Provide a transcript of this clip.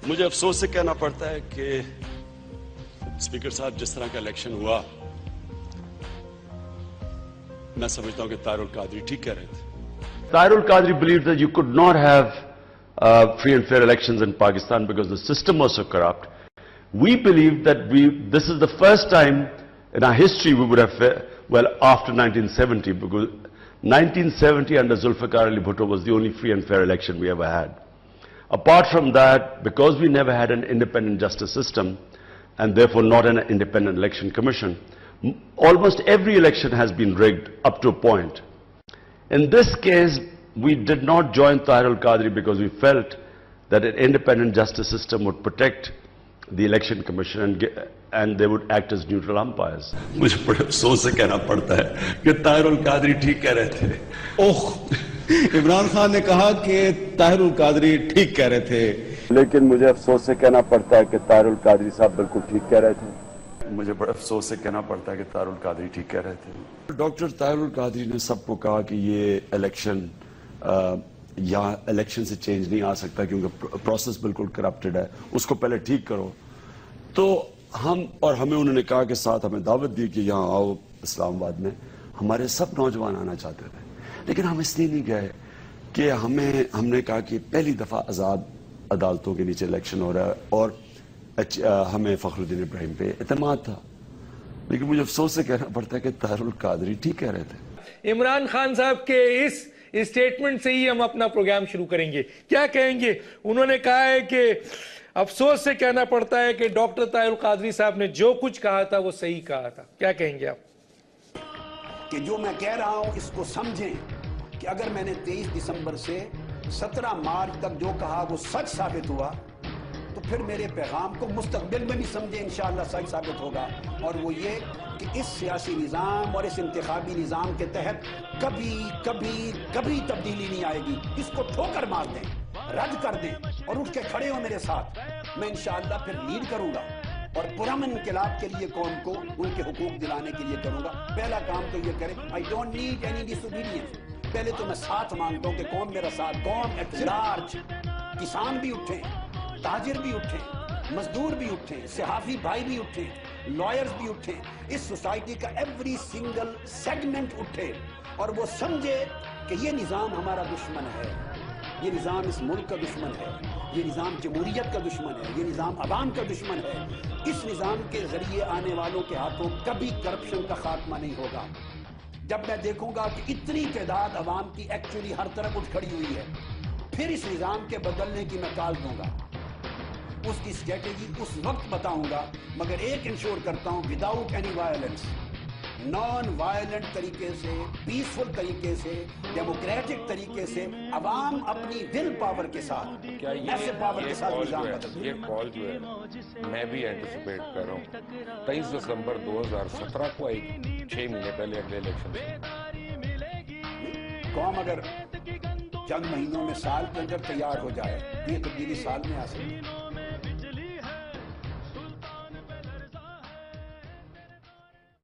مجھے افسوس سے کہنا پڑتا ہے کہ اسپیکر صاحب جس طرح کا الیکشن ہوا میں سمجھتا ہوں کہ طاہر القادری ٹھیک کہہ رہے تھے. Tahir al-Qadri believed that you could not have free and fair elections in Pakistan because the system was so corrupt. We believe that this is the first time in our history we would have, after 1970, because 1970 under Zulfikar Ali Bhutto was the only free and fair election we ever had. Apart from that, because we never had an independent justice system and therefore not an independent election commission, almost every election has been rigged up to a point. In this case, we did not join Tahir al-Qadri because we felt that an independent justice system would protect the election commission and they would act as neutral umpires. مجھے بڑے افسوس سے کہنا پڑتا ہے کہ طاہر القادری ٹھیک کہہ رہے تھے. عمران خان نے کہا کہ طاہر القادری ٹھیک کہہ رہے تھے. لیکن مجھے افسوس سے کہنا پڑتا ہے کہ طاہر القادری صاحب بالکل ٹھیک کہہ رہے تھے. مجھے بڑا افسوس سے کہنا پڑتا ہے کہ طاہر القادری ٹھیک کہہ رہے تھے. ڈاکٹر طاہر القادری نے سب کو کہا کہ یہ الیکشن یہاں الیکشن سے چینج نہیں آ سکتا کیونکہ پروسیس بالکل کرپٹڈ ہے, اس کو پہلے ٹھیک کرو. تو ہمیں انہوں نے کہا کہ ساتھ ہمیں دعوت دی کہ یہاں آؤ اسلام آباد میں. ہمارے سب نوجوان آنا چاہتے تھے لیکن ہم اس لیے نہیں گئے کہ ہم نے کہا کہ پہلی دفعہ آزاد عدالتوں کے نیچے الیکشن ہو رہا ہے اور ہمیں فخر الدین ابراہیم پہ اعتماد تھا. لیکن مجھے افسوس سے کہنا پڑتا ہے کہ طاہر القادری ٹھیک کہہ رہے تھے. عمران خان صاحب کے اس اسٹیٹمنٹ سے ہی ہم اپنا پروگرام شروع کریں گے. کیا کہیں گے؟ انہوں نے کہا ہے کہ افسوس سے کہنا پڑتا ہے کہ ڈاکٹر طاہر القادری صاحب نے جو کچھ کہا تھا وہ صحیح کہا تھا. کیا کہیں گے آپ؟ کہ جو میں کہہ رہا ہوں اس کو سمجھیں کہ اگر میں نے 23 دسمبر سے 17 مارچ تک جو کہا وہ سچ ثابت ہوا تو پھر میرے پیغام کو مستقبل میں بھی سمجھیں انشاءاللہ سچ ثابت ہوگا. اور وہ یہ کہ اس سیاسی نظام اور اس انتخابی نظام کے تحت کبھی کبھی کبھی تبدیلی نہیں آئے گی. اس کو ٹھوکر مار دیں, رد کر دیں اور اٹھ کے کھڑے ہو میرے ساتھ. میں انشاءاللہ پھر لیڈ کروں گا اور پرامن انقلاب کے لیے قوم کو ان کے حقوق دلانے کے لیے کروں گا. پہلا کام تو یہ کریں, I don't need any disobedience. پہلے تو میں ساتھ مانگتا ہوں کہ قوم میرا ساتھ, قوم احتجاج, کسان بھی اٹھیں, تاجر بھی اٹھیں, مزدور بھی اٹھیں, صحافی بھائی بھی اٹھیں, لائرز بھی اٹھیں, اس سوسائٹی کا ایوری سنگل سیگمنٹ اٹھے اور وہ سمجھے کہ یہ نظام ہمارا دشمن ہے, یہ نظام اس ملک کا دشمن ہے, یہ نظام جمہوریت کا دشمن ہے, یہ نظام عوام کا دشمن ہے. اس نظام کے ذریعے آنے والوں کے ہاتھوں کبھی کرپشن کا خاتمہ نہیں ہوگا. جب میں دیکھوں گا کہ اتنی تعداد عوام کی ایکچولی ہر طرف اٹھ کھڑی ہوئی ہے, پھر اس نظام کے بدلنے کی میں کال دوں گا. اس کی اسٹریٹجی اس وقت بتاؤں گا, مگر ایک انشور کرتا ہوں without any violence, non violent طریقے سے, پیسفل طریقے سے, ڈیموکریٹک طریقے سے عوام اپنی ول پاور کے ساتھ, ایسے پاور کے ساتھ نظام بدل. یہ کال جو ہے میں بھی اینٹیسپیٹ کر رہا ہوں 23 دسمبر 2017 کو آئی, 6 مہینے پہلے اگلے الیکشن سے. قوم اگر چند مہینوں میں سال کے اندر تیار ہو جائے یہ تبدیلی سال میں آ سکتی ہے.